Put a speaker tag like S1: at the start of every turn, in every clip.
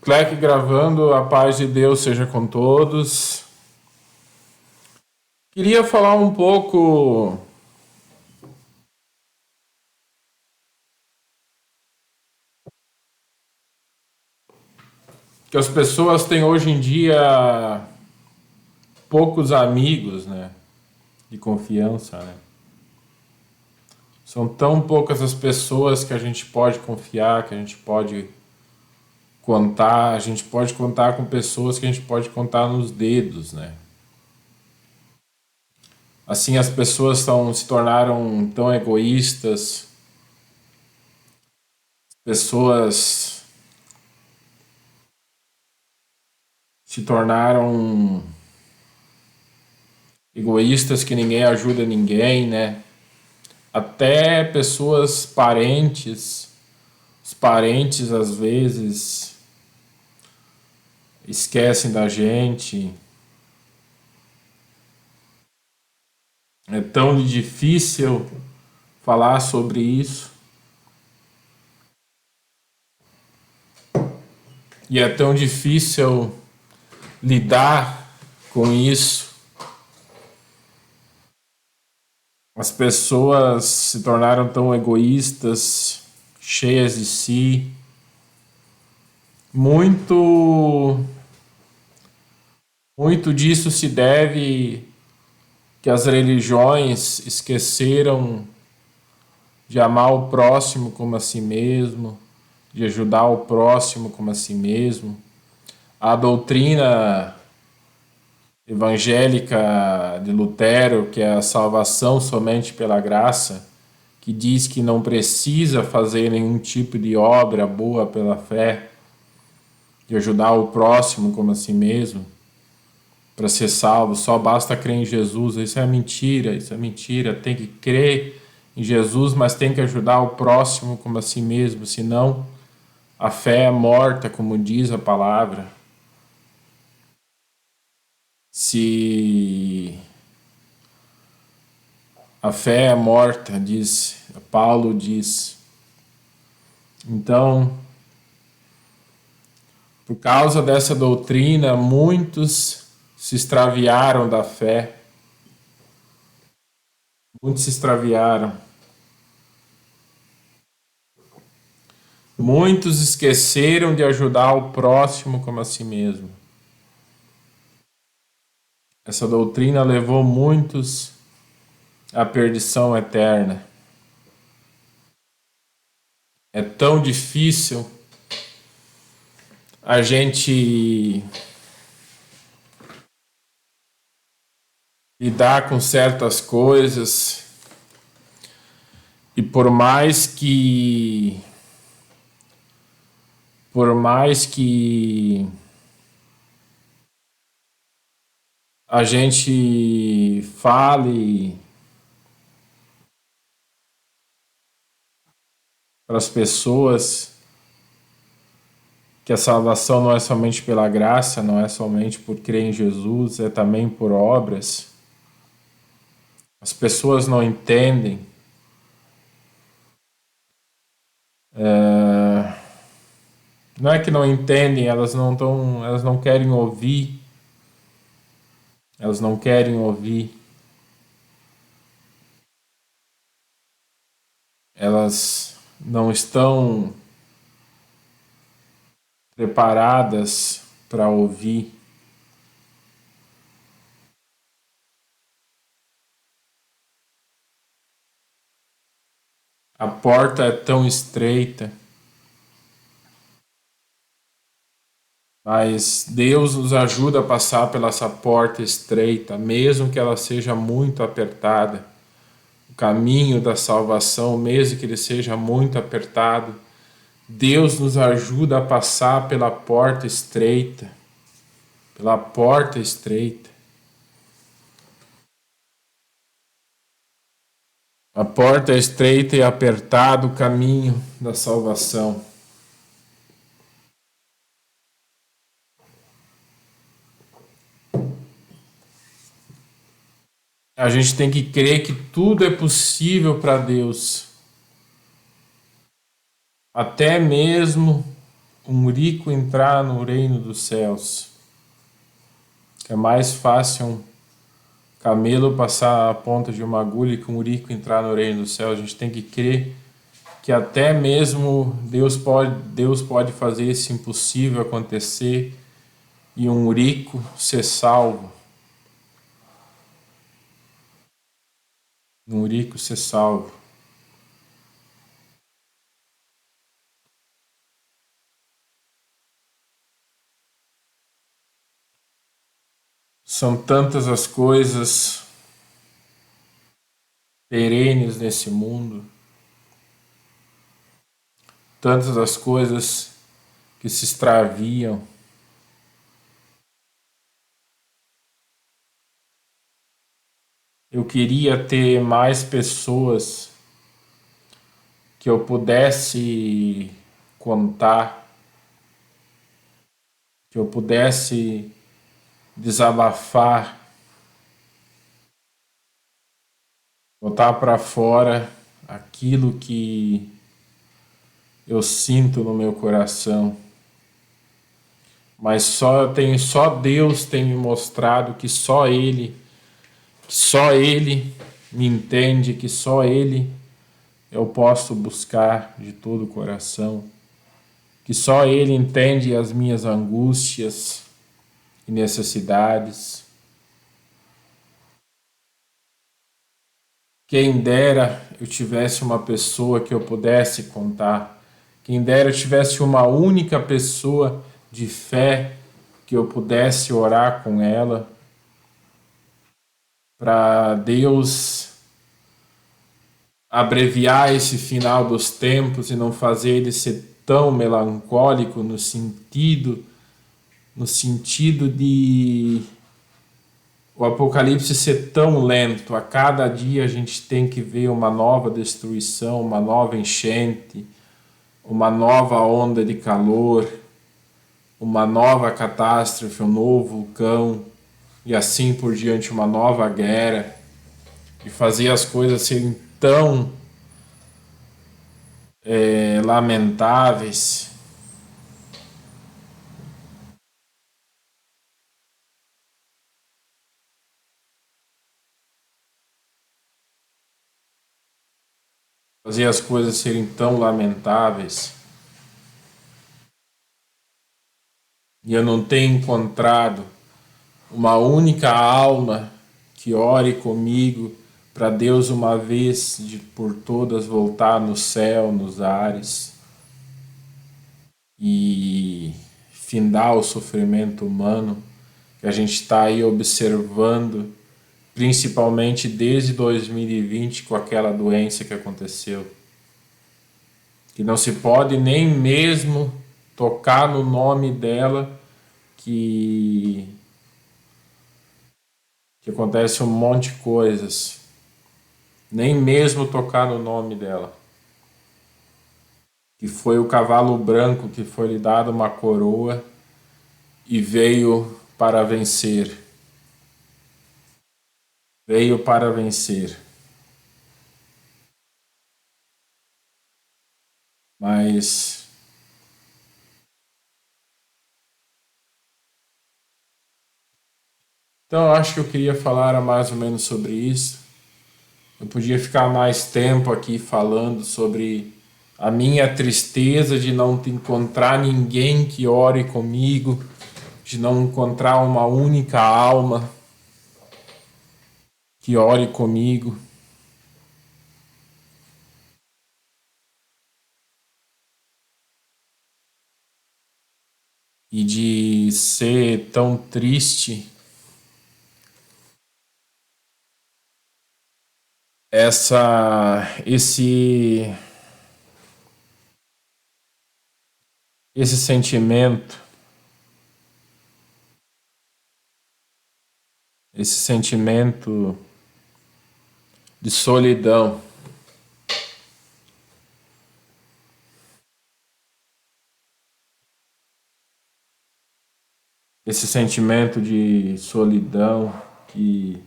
S1: Cleque gravando, a paz de Deus seja com todos. Queria falar um pouco que as pessoas têm hoje em dia poucos amigos, né, de confiança, né? São tão poucas as pessoas que a gente pode confiar, que a gente pode contar, a gente pode contar com pessoas que a gente pode contar nos dedos, né? Assim as pessoas se tornaram tão egoístas, pessoas se tornaram egoístas que ninguém ajuda ninguém, né? Até pessoas parentes, os parentes às vezes esquecem da gente. É tão difícil falar sobre isso e é tão difícil lidar com isso. As pessoas se tornaram tão egoístas, cheias de si. Muito disso se deve que as religiões esqueceram de amar o próximo como a si mesmo, de ajudar o próximo como a si mesmo. A doutrina evangélica de Lutero, que é a salvação somente pela graça, que diz que não precisa fazer nenhum tipo de obra boa pela fé, de ajudar o próximo como a si mesmo, para ser salvo, só basta crer em Jesus. Isso é mentira. Tem que crer em Jesus, mas tem que ajudar o próximo como a si mesmo, senão a fé é morta, como diz a palavra. Se a fé é morta, Paulo diz. Então, por causa dessa doutrina, muitos se extraviaram da fé. Muitos se extraviaram. Muitos esqueceram de ajudar o próximo como a si mesmo. Essa doutrina levou muitos à perdição eterna. É tão difícil a gente lidar com certas coisas e por mais que a gente fale para as pessoas que a salvação não é somente pela graça, não é somente por crer em Jesus, é também por obras. As pessoas não entendem. Não é que não entendem, elas não querem ouvir. Elas não querem ouvir. Elas não estão preparadas para ouvir. A porta é tão estreita, mas Deus nos ajuda a passar pela essa porta estreita, mesmo que ela seja muito apertada. O caminho da salvação, mesmo que ele seja muito apertado, Deus nos ajuda a passar pela porta estreita. Pela porta estreita. A porta é estreita e apertado o caminho da salvação. A gente tem que crer que tudo é possível para Deus. Até mesmo um rico entrar no reino dos céus. É mais fácil um camelo passar a ponta de uma agulha que um rico entrar no reino dos céus. A gente tem que crer que até mesmo Deus pode fazer esse impossível acontecer e um rico ser salvo. Um rico ser salvo. São tantas as coisas perenes nesse mundo, tantas as coisas que se extraviam. Eu queria ter mais pessoas que eu pudesse contar, que eu pudesse desabafar, botar para fora aquilo que eu sinto no meu coração. Mas só Deus tem me mostrado que só Ele me entende, que só Ele eu posso buscar de todo o coração, que só Ele entende as minhas angústias e necessidades. Quem dera eu tivesse uma pessoa que eu pudesse contar. Quem dera eu tivesse uma única pessoa de fé que eu pudesse orar com ela para Deus abreviar esse final dos tempos e não fazer ele ser tão melancólico no sentido de o Apocalipse ser tão lento. A cada dia a gente tem que ver uma nova destruição, uma nova enchente, uma nova onda de calor, uma nova catástrofe, um novo vulcão e assim por diante, uma nova guerra, e fazer as coisas serem tão lamentáveis. Fazer as coisas serem tão lamentáveis. E eu não tenho encontrado uma única alma que ore comigo para Deus uma vez por todas voltar no céu, nos ares e findar o sofrimento humano que a gente está aí observando, principalmente desde 2020 com aquela doença que aconteceu. Que não se pode nem mesmo tocar no nome dela, que acontece um monte de coisas. Nem mesmo tocar no nome dela. Que foi o cavalo branco que foi lhe dado uma coroa e veio para vencer. Veio para vencer. Mas então eu acho que eu queria falar mais ou menos sobre isso. Eu podia ficar mais tempo aqui falando sobre a minha tristeza de não encontrar ninguém que ore comigo, de não encontrar uma única alma que ore comigo. E de ser tão triste esse sentimento, esse sentimento de solidão, esse sentimento de solidão que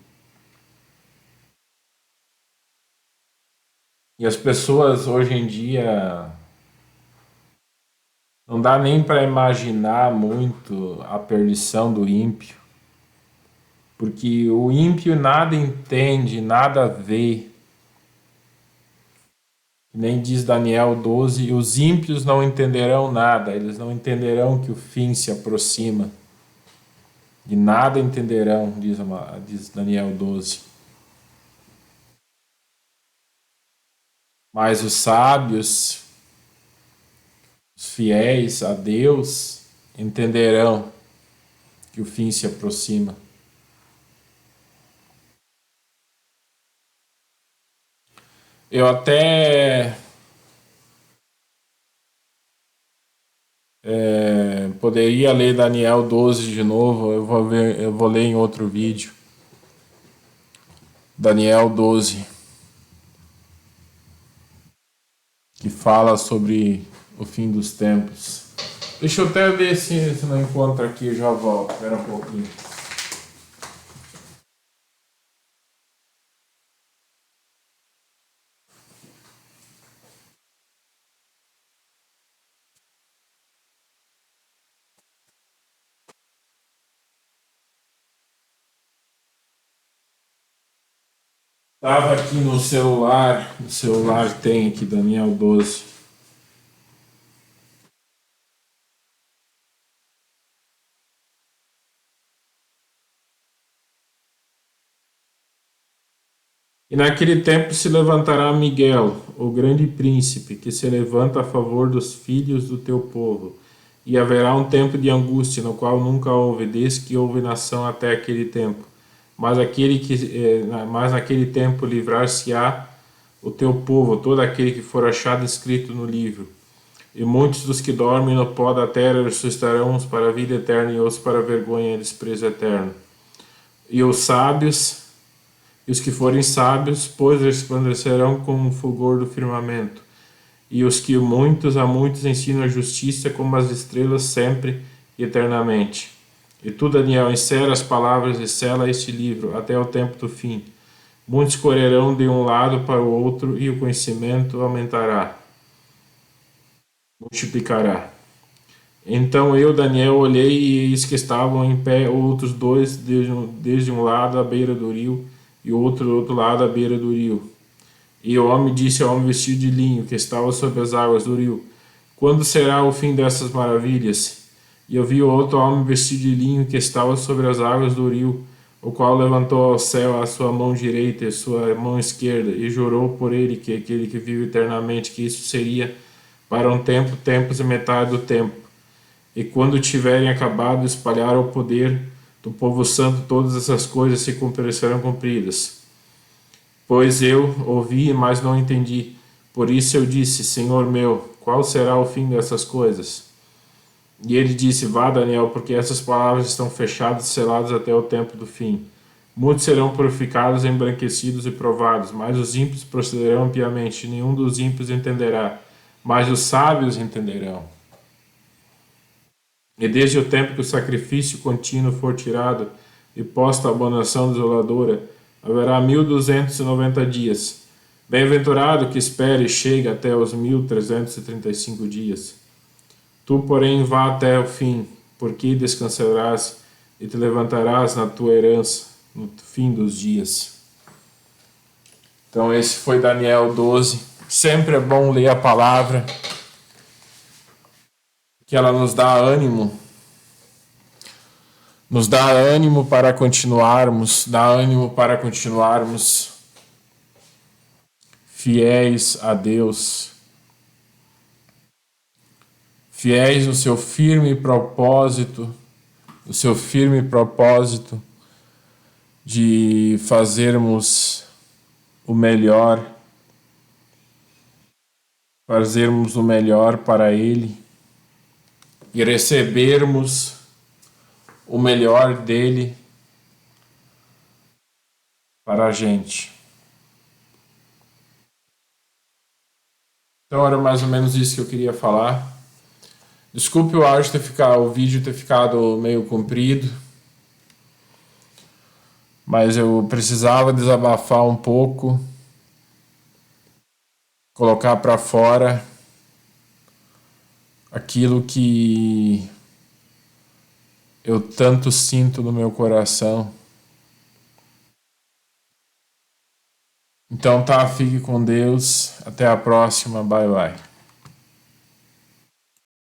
S1: e as pessoas hoje em dia Não dá nem para imaginar muito a perdição do ímpio, porque o ímpio nada entende, nada vê. Nem diz Daniel 12, os ímpios não entenderão nada, eles não entenderão que o fim se aproxima. De nada entenderão, diz Daniel 12. Mas os sábios, os fiéis a Deus, entenderão que o fim se aproxima. Eu até poderia ler Daniel 12 de novo, eu vou ler em outro vídeo. Daniel 12, que fala sobre o fim dos tempos. Deixa eu até ver se não encontro aqui, eu já volto. Espera um pouquinho. Estava aqui no celular tem aqui Daniel 12. E naquele tempo se levantará Miguel, o grande príncipe, que se levanta a favor dos filhos do teu povo. E haverá um tempo de angústia, no qual nunca houve, desde que houve nação até aquele tempo. Mas naquele tempo livrar-se-á o teu povo, todo aquele que for achado escrito no livro. E muitos dos que dormem no pó da terra ressuscitarão, uns para a vida eterna e outros para a vergonha e desprezo eterno. E os sábios e os que forem sábios, pois resplandecerão como o fulgor do firmamento. E os que a muitos ensinam a justiça como as estrelas sempre e eternamente. E tu, Daniel, insere as palavras e sela este livro até o tempo do fim. Muitos correrão de um lado para o outro e o conhecimento aumentará, multiplicará. Então eu, Daniel, olhei e eis que estavam em pé outros dois, desde um lado à beira do rio e outro do outro lado à beira do rio. E o homem disse ao homem vestido de linho, que estava sobre as águas do rio: quando será o fim dessas maravilhas? E eu vi o outro homem vestido de linho, que estava sobre as águas do rio, o qual levantou ao céu a sua mão direita e a sua mão esquerda, e jurou por ele, que aquele que vive eternamente, que isso seria para um tempo, tempos e metade do tempo. E quando tiverem acabado de espalhar o poder do povo santo, todas essas coisas se serão cumpridas. Pois eu ouvi, mas não entendi. Por isso eu disse: Senhor meu, qual será o fim dessas coisas? E ele disse: vá, Daniel, porque essas palavras estão fechadas e seladas até o tempo do fim. Muitos serão purificados, embranquecidos e provados, mas os ímpios procederão piamente. Nenhum dos ímpios entenderá, mas os sábios entenderão. E desde o tempo que o sacrifício contínuo for tirado e posta a abominação desoladora, haverá 1290 dias. Bem-aventurado que espere e chegue até os 1335 dias. Tu, porém, vá até o fim, porque descansarás e te levantarás na tua herança no fim dos dias. Então esse foi Daniel 12. Sempre é bom ler a palavra, que ela nos dá ânimo para continuarmos, fiéis a Deus, fiéis no seu firme propósito, de fazermos o melhor para Ele e recebermos o melhor dele para a gente. Então era mais ou menos isso que eu queria falar. Desculpe o vídeo ter ficado meio comprido, mas eu precisava desabafar um pouco, colocar para fora aquilo que eu tanto sinto no meu coração. Então tá, fique com Deus. Até a próxima. Bye, bye.